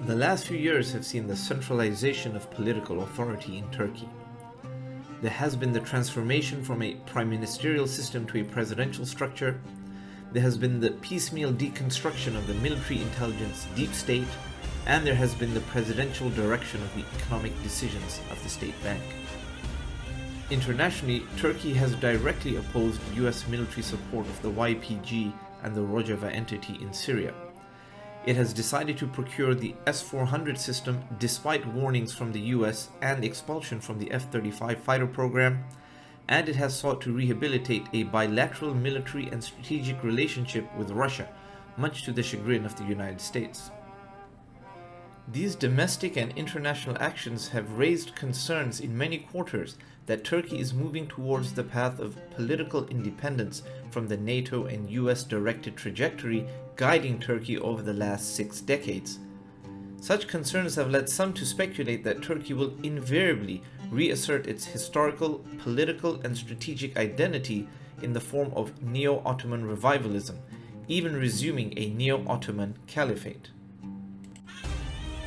The last few years have seen the centralization of political authority in Turkey. There has been the transformation from a prime ministerial system to a presidential structure. There has been the piecemeal deconstruction of the military intelligence deep state, and there has been the presidential direction of the economic decisions of the state bank. Internationally, Turkey has directly opposed US military support of the YPG and the Rojava entity in Syria. It has decided to procure the S-400 system despite warnings from the US and expulsion from the F-35 fighter program, and it has sought to rehabilitate a bilateral military and strategic relationship with Russia, much to the chagrin of the United States. These domestic and international actions have raised concerns in many quarters that Turkey is moving towards the path of political independence from the NATO and US directed trajectory guiding Turkey over the last 6 decades. Such concerns have led some to speculate that Turkey will invariably reassert its historical, political, and strategic identity in the form of neo-Ottoman revivalism, even resuming a neo-Ottoman caliphate.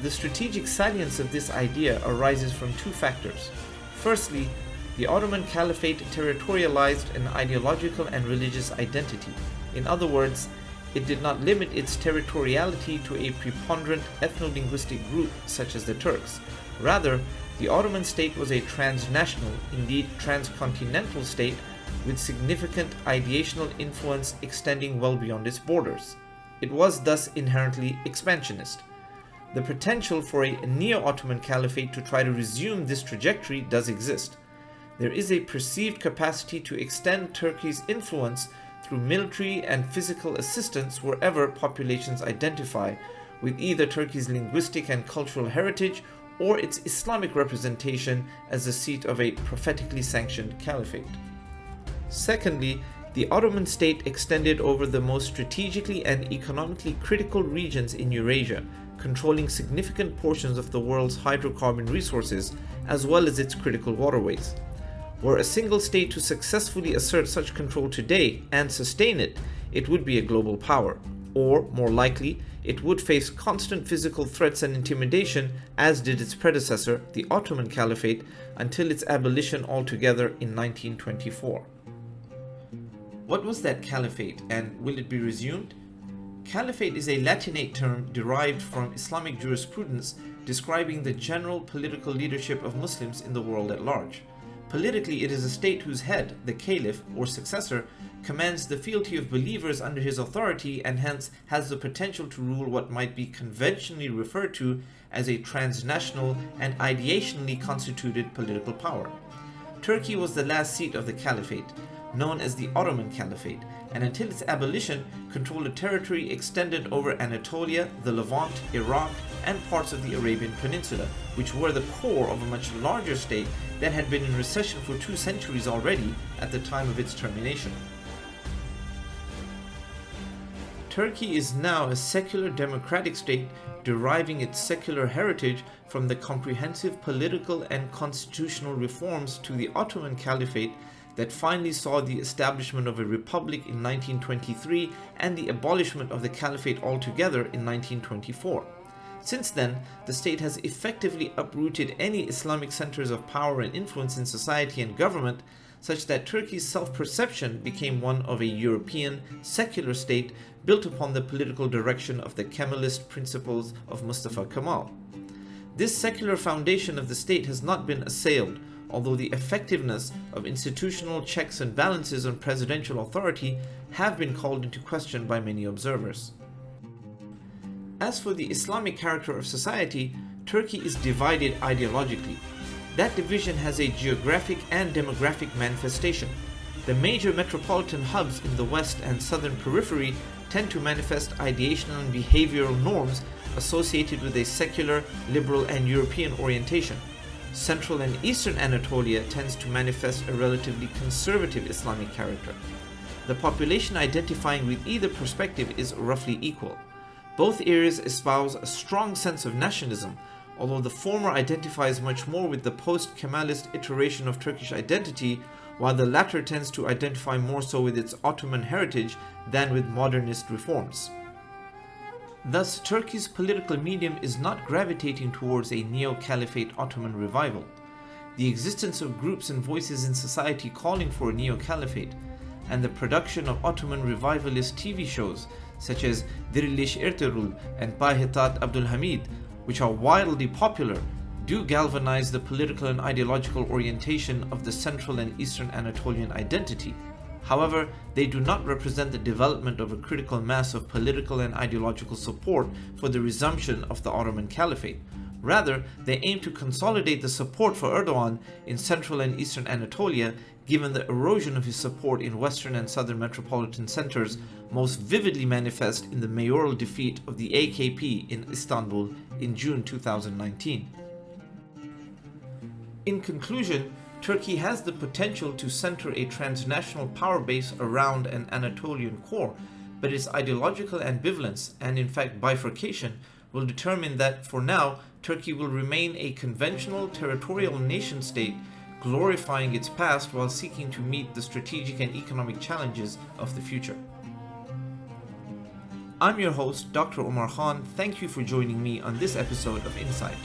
The strategic salience of this idea arises from two factors. Firstly, the Ottoman Caliphate territorialized an ideological and religious identity. In other words, it did not limit its territoriality to a preponderant ethno-linguistic group such as the Turks. Rather, the Ottoman state was a transnational, indeed transcontinental state with significant ideational influence extending well beyond its borders. It was thus inherently expansionist. The potential for a neo-Ottoman caliphate to try to resume this trajectory does exist. There is a perceived capacity to extend Turkey's influence through military and physical assistance wherever populations identify with either Turkey's linguistic and cultural heritage or its Islamic representation as the seat of a prophetically sanctioned caliphate. Secondly, the Ottoman state extended over the most strategically and economically critical regions in Eurasia, controlling significant portions of the world's hydrocarbon resources as well as its critical waterways. Were a single state to successfully assert such control today and sustain it, it would be a global power. Or, more likely, it would face constant physical threats and intimidation, as did its predecessor, the Ottoman Caliphate, until its abolition altogether in 1924. What was that caliphate, and will it be resumed? Caliphate is a Latinate term derived from Islamic jurisprudence describing the general political leadership of Muslims in the world at large. Politically, it is a state whose head, the caliph or successor, commands the fealty of believers under his authority and hence has the potential to rule what might be conventionally referred to as a transnational and ideationally constituted political power. Turkey was the last seat of the caliphate, known as the Ottoman Caliphate, and until its abolition controlled a territory extended over Anatolia, the Levant, Iraq, and parts of the Arabian Peninsula, which were the core of a much larger state that had been in recession for 2 centuries already at the time of its termination. Turkey is now a secular democratic state deriving its secular heritage from the comprehensive political and constitutional reforms to the Ottoman Caliphate that finally saw the establishment of a republic in 1923 and the abolishment of the caliphate altogether in 1924. Since then, the state has effectively uprooted any Islamic centers of power and influence in society and government, such that Turkey's self-perception became one of a European, secular state built upon the political direction of the Kemalist principles of Mustafa Kemal. This secular foundation of the state has not been assailed, although the effectiveness of institutional checks and balances on presidential authority have been called into question by many observers. As for the Islamic character of society, Turkey is divided ideologically. That division has a geographic and demographic manifestation. The major metropolitan hubs in the west and southern periphery tend to manifest ideational and behavioral norms associated with a secular, liberal, and European orientation. Central and eastern Anatolia tends to manifest a relatively conservative Islamic character. The population identifying with either perspective is roughly equal. Both areas espouse a strong sense of nationalism, although the former identifies much more with the post-Kemalist iteration of Turkish identity, while the latter tends to identify more so with its Ottoman heritage than with modernist reforms. Thus, Turkey's political medium is not gravitating towards a neo-Caliphate Ottoman revival. The existence of groups and voices in society calling for a neo-Caliphate, and the production of Ottoman revivalist TV shows such as Dirilish Ertuğrul and Bahitat Abdülhamid, which are wildly popular, do galvanize the political and ideological orientation of the Central and Eastern Anatolian identity. However, they do not represent the development of a critical mass of political and ideological support for the resumption of the Ottoman Caliphate. Rather, they aim to consolidate the support for Erdogan in Central and Eastern Anatolia, given the erosion of his support in Western and Southern metropolitan centers, most vividly manifest in the mayoral defeat of the AKP in Istanbul in June 2019. In conclusion, Turkey has the potential to center a transnational power base around an Anatolian core, but its ideological ambivalence and in fact bifurcation will determine that, for now, Turkey will remain a conventional territorial nation-state, glorifying its past while seeking to meet the strategic and economic challenges of the future. I'm your host, Dr. Omar Khan. Thank you for joining me on this episode of Insight.